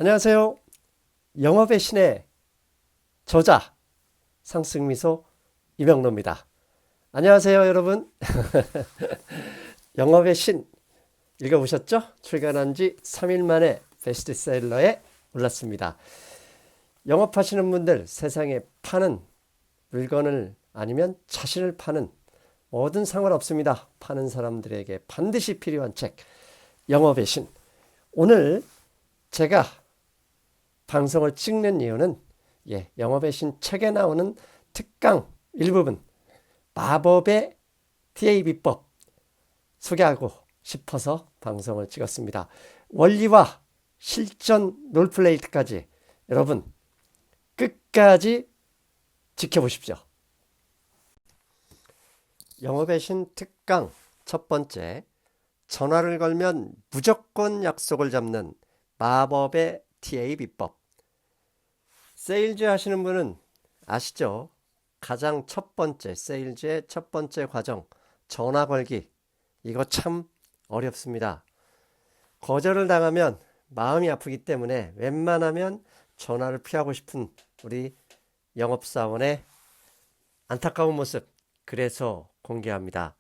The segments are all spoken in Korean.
안녕하세요. 영업의 신의 저자 상승미소 이명로입니다. 안녕하세요, 여러분. 영업의 신 읽어보셨죠? 출간한 지 3일 만에 베스트셀러에 올랐습니다. 영업하시는 분들, 세상에 파는 물건을 아니면 자신을 파는 뭐든 상관없습니다. 파는 사람들에게 반드시 필요한 책, 영업의 신. 오늘 제가 방송을 찍는 이유는 영업의 신 책에 나오는 특강 일부분 마법의 TA 비법 소개하고 싶어서 방송을 찍었습니다. 원리와 실전 롤플레이까지 여러분 끝까지 지켜보십시오. 영업의 신 특강 첫 번째, 전화를 걸면 무조건 약속을 잡는 마법의 TA 비법. 세일즈 하시는 분은 아시죠? 가장 첫 번째, 세일즈의 첫 번째 과정, 전화 걸기. 이거 참 어렵습니다. 거절을 당하면 마음이 아프기 때문에 웬만하면 전화를 피하고 싶은 우리 영업사원의 안타까운 모습, 그래서 공개합니다.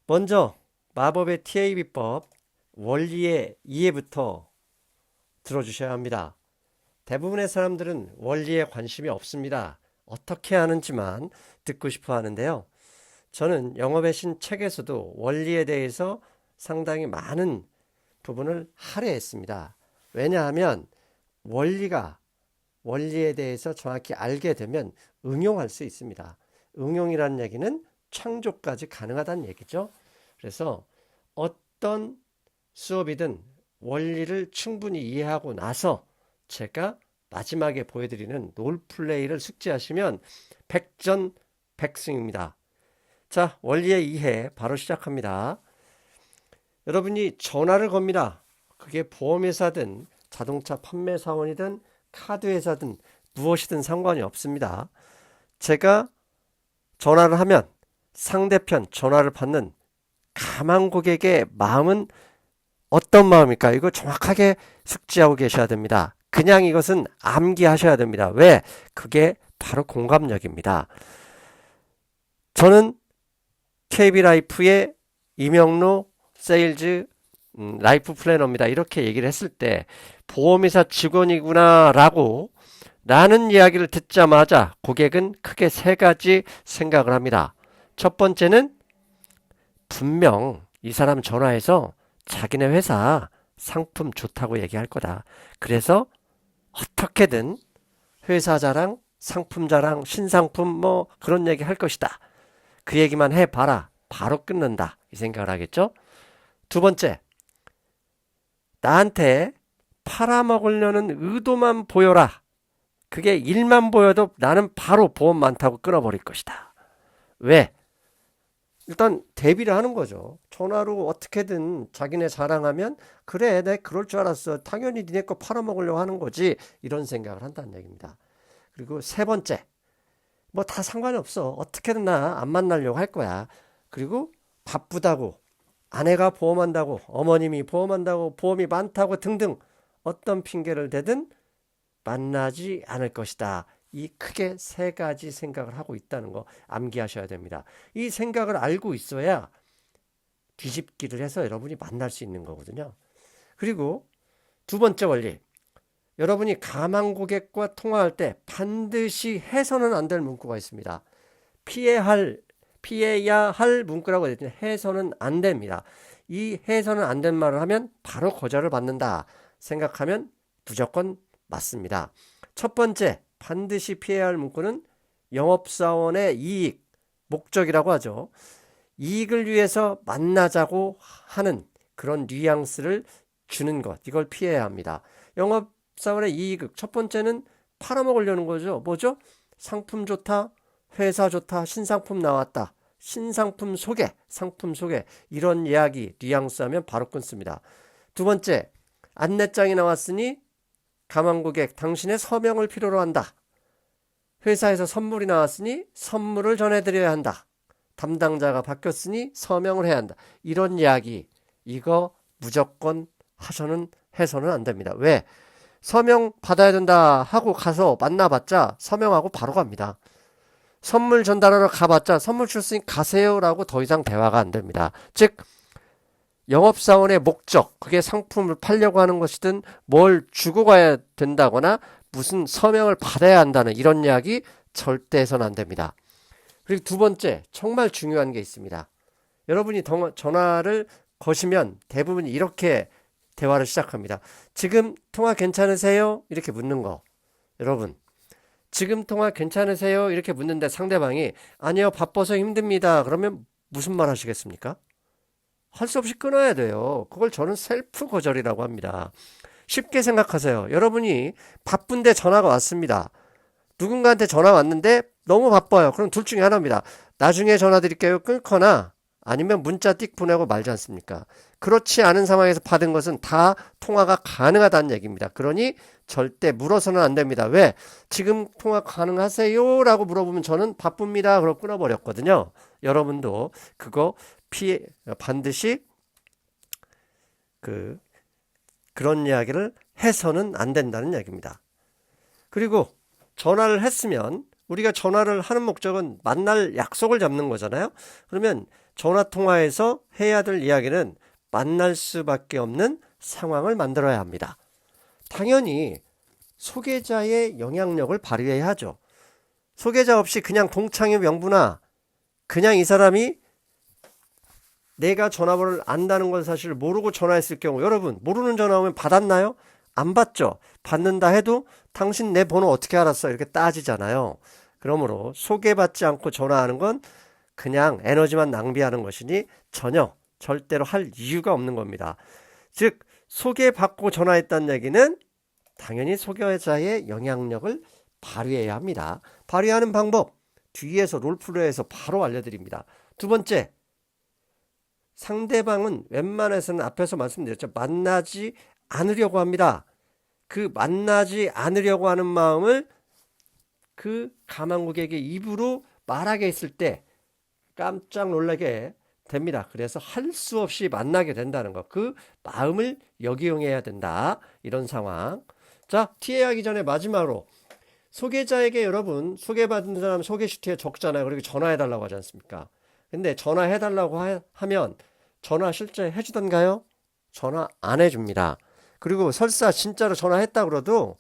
먼저 마법의 TA 비법 원리의 이해부터 들어주셔야 합니다. 대부분의 사람들은 원리에 관심이 없습니다. 어떻게 하는지만 듣고 싶어 하는데요. 저는 영업의 신 책에서도 원리에 대해서 상당히 많은 부분을 할애했습니다. 왜냐하면 원리에 대해서 정확히 알게 되면 응용할 수 있습니다. 응용이라는 얘기는 창조까지 가능하다는 얘기죠. 그래서 어떤 수업이든 원리를 충분히 이해하고 나서 제가 마지막에 보여드리는 롤플레이를 숙지하시면 백전백승입니다. 자, 원리의 이해 바로 시작합니다. 여러분이 전화를 겁니다. 그게 보험회사든 자동차 판매사원이든 카드회사든 무엇이든 상관이 없습니다. 제가 전화를 하면 상대편 전화를 받는 가망 고객의 마음은 어떤 마음일까? 이거 정확하게 숙지하고 계셔야 됩니다. 그냥 이것은 암기하셔야 됩니다. 왜? 그게 바로 공감력입니다. 저는 KB라이프의 이명로 세일즈 라이프 플래너입니다. 이렇게 얘기를 했을 때 보험회사 직원이구나 라는 이야기를 듣자마자 고객은 크게 세 가지 생각을 합니다. 첫 번째는 분명 이 사람 전화해서 자기네 회사 상품 좋다고 얘기할 거다. 그래서 어떻게든 회사 자랑, 상품 자랑, 신상품 뭐 그런 얘기 할 것이다. 그 얘기만 해봐라. 바로 끊는다. 이 생각을 하겠죠? 두 번째, 나한테 팔아먹으려는 의도만 보여라. 그게 일만 보여도 나는 바로 보험 많다고 끊어버릴 것이다. 왜? 일단 대비를 하는 거죠. 전화로 어떻게든 자기네 자랑하면 그래, 내가 그럴 줄 알았어. 당연히 니네 거 팔아먹으려고 하는 거지. 이런 생각을 한다는 얘기입니다. 그리고 세 번째, 뭐 다 상관이 없어. 어떻게든 나 안 만나려고 할 거야. 그리고 바쁘다고, 아내가 보험한다고, 어머님이 보험한다고, 보험이 많다고 등등 어떤 핑계를 대든 만나지 않을 것이다. 이 크게 세 가지 생각을 하고 있다는 거 암기하셔야 됩니다. 이 생각을 알고 있어야 뒤집기를 해서 여러분이 만날 수 있는 거거든요. 그리고 두 번째 원리, 여러분이 가망 고객과 통화할 때 반드시 해서는 안 될 문구가 있습니다. 피해야 할 문구라고 했더니 해서는 안 됩니다. 이 해서는 안 된 말을 하면 바로 거절을 받는다 생각하면 무조건 맞습니다. 첫 번째, 반드시 피해야 할 문구는 영업사원의 이익, 목적이라고 하죠. 이익을 위해서 만나자고 하는 그런 뉘앙스를 주는 것, 이걸 피해야 합니다. 영업사원의 이익, 첫 번째는 팔아먹으려는 거죠. 뭐죠? 상품 좋다, 회사 좋다, 신상품 나왔다, 신상품 소개, 상품 소개, 이런 이야기, 뉘앙스 하면 바로 끊습니다. 두 번째, 안내장이 나왔으니 가망고객, 당신의 서명을 필요로 한다. 회사에서 선물이 나왔으니 선물을 전해드려야 한다. 담당자가 바뀌었으니 서명을 해야 한다. 이런 이야기, 이거 무조건 해서는 안 됩니다. 왜? 서명 받아야 된다 하고 가서 만나봤자 서명하고 바로 갑니다. 선물 전달하러 가봤자 선물 줬으니 가세요라고 더 이상 대화가 안 됩니다. 즉 영업사원의 목적, 그게 상품을 팔려고 하는 것이든 뭘 주고 가야 된다거나 무슨 서명을 받아야 한다는 이런 이야기 절대 해서는 안 됩니다. 그리고 두 번째, 정말 중요한 게 있습니다. 여러분이 전화를 거시면 대부분 이렇게 대화를 시작합니다. 지금 통화 괜찮으세요? 이렇게 묻는 거. 여러분, 지금 통화 괜찮으세요? 이렇게 묻는데 상대방이 아니요, 바빠서 힘듭니다. 그러면 무슨 말 하시겠습니까? 할 수 없이 끊어야 돼요. 그걸 저는 셀프 거절이라고 합니다. 쉽게 생각하세요. 여러분이 바쁜데 전화가 왔습니다. 누군가한테 전화 왔는데 너무 바빠요. 그럼 둘 중에 하나입니다. 나중에 전화 드릴게요. 끊거나 아니면 문자 띡 보내고 말지 않습니까? 그렇지 않은 상황에서 받은 것은 다 통화가 가능하다는 얘기입니다. 그러니 절대 물어서는 안 됩니다. 왜? 지금 통화 가능하세요? 라고 물어보면 저는 바쁩니다. 그러고 끊어버렸거든요. 여러분도 그거 반드시 그런 이야기를 해서는 안 된다는 얘기입니다. 그리고 전화를 했으면 우리가 전화를 하는 목적은 만날 약속을 잡는 거잖아요. 그러면 전화 통화에서 해야 될 이야기는 만날 수밖에 없는 상황을 만들어야 합니다. 당연히 소개자의 영향력을 발휘해야 하죠. 소개자 없이 그냥 동창회 명부나 그냥 이 사람이 내가 전화번호를 안다는 걸 사실 모르고 전화했을 경우, 여러분 모르는 전화 오면 받았나요? 안 받죠. 받는다 해도 당신 내 번호 어떻게 알았어? 이렇게 따지잖아요. 그러므로 소개받지 않고 전화하는 건 그냥 에너지만 낭비하는 것이니 전혀 절대로 할 이유가 없는 겁니다. 즉 소개받고 전화했다는 얘기는 당연히 소개자의 영향력을 발휘해야 합니다. 발휘하는 방법 뒤에서 롤플레이에서 바로 알려드립니다. 두 번째, 상대방은 웬만해서는 앞에서 말씀드렸죠. 만나지 않으려고 합니다. 그 만나지 않으려고 하는 마음을 그 가망국에게 입으로 말하게 했을 때 깜짝 놀라게 됩니다. 그래서 할 수 없이 만나게 된다는 것. 그 마음을 역이용해야 된다. 이런 상황. 자, TA하기 전에 마지막으로 소개자에게 여러분 소개받은 사람 소개시트에 적잖아요. 그리고 전화해달라고 하지 않습니까? 근데 전화해달라고 하면 전화 실제 해주던가요? 전화 안 해줍니다. 그리고 설사 진짜로 전화했다 그래도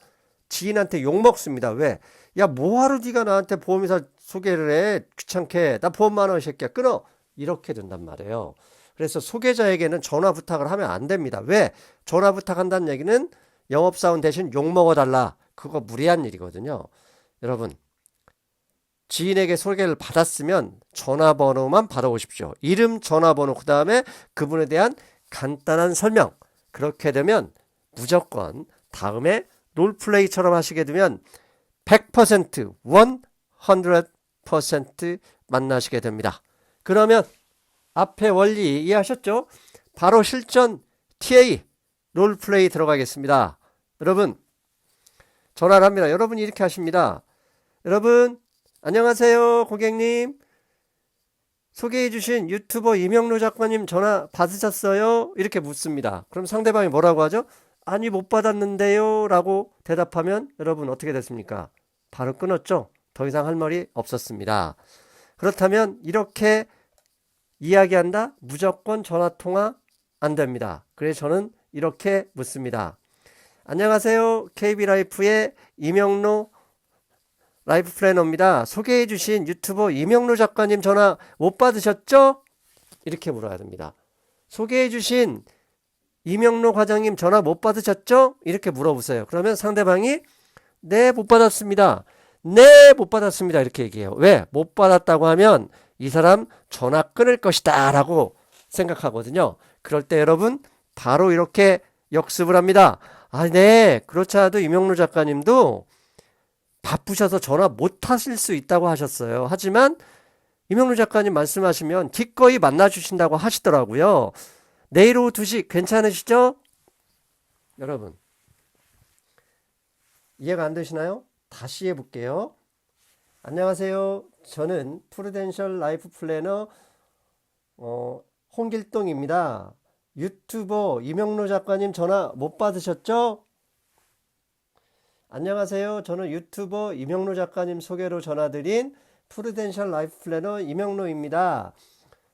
지인한테 욕먹습니다. 왜? 야, 뭐하러 네가 나한테 보험회사 소개를 해? 귀찮게. 나 보험 많아 이 새끼야. 끊어. 이렇게 된단 말이에요. 그래서 소개자에게는 전화 부탁을 하면 안 됩니다. 왜? 전화 부탁한다는 얘기는 영업사원 대신 욕먹어달라. 그거 무리한 일이거든요. 여러분, 지인에게 소개를 받았으면 전화번호만 받아오십시오. 이름, 전화번호, 그 다음에 그분에 대한 간단한 설명. 그렇게 되면 무조건 다음에 롤플레이처럼 하시게 되면 100%, 100% 만나시게 됩니다. 그러면 앞에 원리 이해하셨죠? 바로 실전 TA 롤플레이 들어가겠습니다. 여러분 전화를 합니다. 여러분이 이렇게 하십니다. 여러분 안녕하세요 고객님, 소개해주신 유튜버 이명로 작가님 전화 받으셨어요? 이렇게 묻습니다. 그럼 상대방이 뭐라고 하죠? 아니 못 받았는데요 라고 대답하면 여러분 어떻게 됐습니까? 바로 끊었죠. 더 이상 할 말이 없었습니다. 그렇다면 이렇게 이야기한다? 무조건 전화통화 안 됩니다. 그래서 저는 이렇게 묻습니다. 안녕하세요. KB라이프의 이명로 라이프 플래너입니다. 소개해 주신 유튜버 이명로 작가님 전화 못 받으셨죠? 이렇게 물어야 됩니다. 소개해 주신 이명로 과장님 전화 못 받으셨죠? 이렇게 물어보세요. 그러면 상대방이 네, 못 받았습니다. 네, 못 받았습니다. 이렇게 얘기해요. 왜? 못 받았다고 하면 이 사람 전화 끊을 것이다 라고 생각하거든요. 그럴 때 여러분 바로 이렇게 역습을 합니다. 아, 네. 그렇지 않아도 이명로 작가님도 바쁘셔서 전화 못 하실 수 있다고 하셨어요. 하지만 이명로 작가님 말씀하시면 기꺼이 만나주신다고 하시더라고요. 내일 오후 2시 괜찮으시죠? 여러분 이해가 안 되시나요? 다시 해볼게요. 안녕하세요. 저는 프루덴셜 라이프 플래너 홍길동입니다. 유튜버 이명로 작가님 전화 못 받으셨죠? 안녕하세요. 저는 유튜버 이명로 작가님 소개로 전화드린 프루덴셜 라이프 플래너 이명로입니다.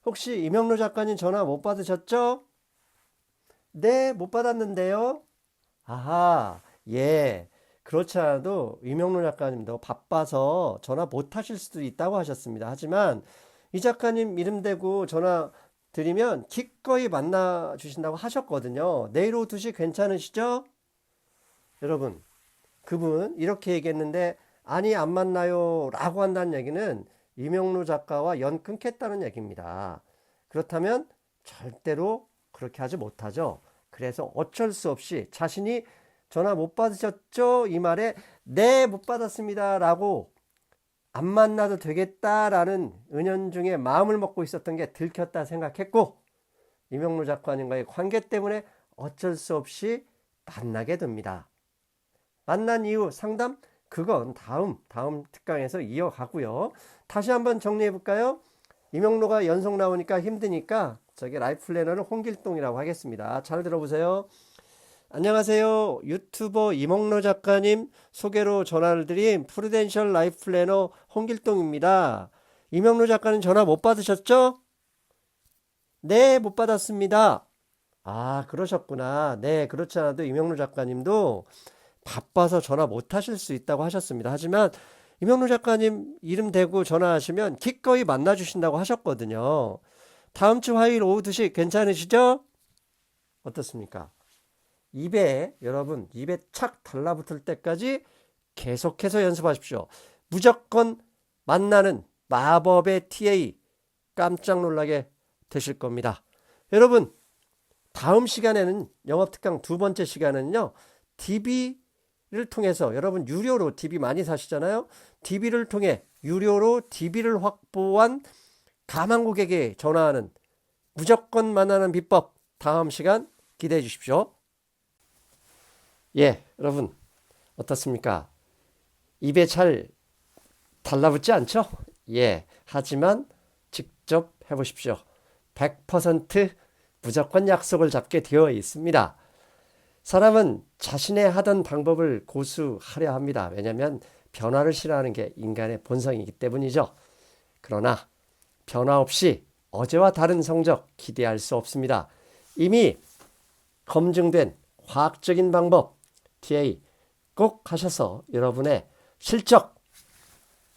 혹시 이명로 작가님 전화 못 받으셨죠? 네, 못 받았는데요. 아하, 예. 그렇지 않아도 이명로 작가님도 바빠서 전화 못 하실 수도 있다고 하셨습니다. 하지만 이 작가님 이름 대고 전화 드리면 기꺼이 만나 주신다고 하셨거든요. 내일 오후 2시 괜찮으시죠? 여러분, 그분 이렇게 얘기했는데 아니 안 만나요 라고 한다는 얘기는 이명로 작가와 연 끊겠다는 얘기입니다. 그렇다면 절대로 그렇게 하지 못하죠. 그래서 어쩔 수 없이 자신이 전화 못 받으셨죠? 이 말에 네, 못 받았습니다 라고 안 만나도 되겠다라는 은연중에 마음을 먹고 있었던 게 들켰다 생각했고 이명로 작가님과의 관계 때문에 어쩔 수 없이 만나게 됩니다. 만난 이후 상담 그건 다음 특강에서 이어가고요. 다시 한번 정리해 볼까요? 이명로가 연속 나오니까 힘드니까 저기 라이프 플래너는 홍길동이라고 하겠습니다. 잘 들어보세요. 안녕하세요. 유튜버 이명로 작가님 소개로 전화를 드린 프루덴셜 라이프 플래너 홍길동입니다. 이명로 작가님 전화 못 받으셨죠? 네, 못 받았습니다. 아, 그러셨구나. 네, 그렇지 않아도 이명로 작가님도 바빠서 전화 못 하실 수 있다고 하셨습니다. 하지만 이명로 작가님 이름 대고 전화하시면 기꺼이 만나 주신다고 하셨거든요. 다음 주 화요일 오후 2시 괜찮으시죠? 어떻습니까? 여러분 입에 착 달라붙을 때까지 계속해서 연습하십시오. 무조건 만나는 마법의 TA 깜짝 놀라게 되실 겁니다. 여러분 다음 시간에는 영업특강 두 번째 시간은요. DB를 통해서 여러분 유료로 DB 많이 사시잖아요. DB를 통해 유료로 DB를 확보한 가망 고객에 전화하는 무조건 만나는 비법 다음 시간 기대해 주십시오. 예, 여러분 어떻습니까? 입에 잘 달라붙지 않죠? 예, 하지만 직접 해보십시오. 100% 무조건 약속을 잡게 되어 있습니다. 사람은 자신의 하던 방법을 고수하려 합니다. 왜냐하면 변화를 싫어하는 게 인간의 본성이기 때문이죠. 그러나 변화 없이 어제와 다른 성적 기대할 수 없습니다. 이미 검증된 과학적인 방법 TA 꼭 하셔서 여러분의 실적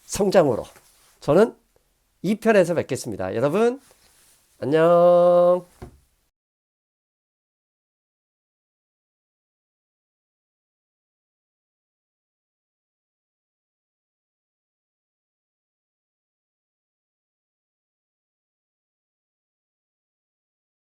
성장으로 저는 2편에서 뵙겠습니다. 여러분 안녕.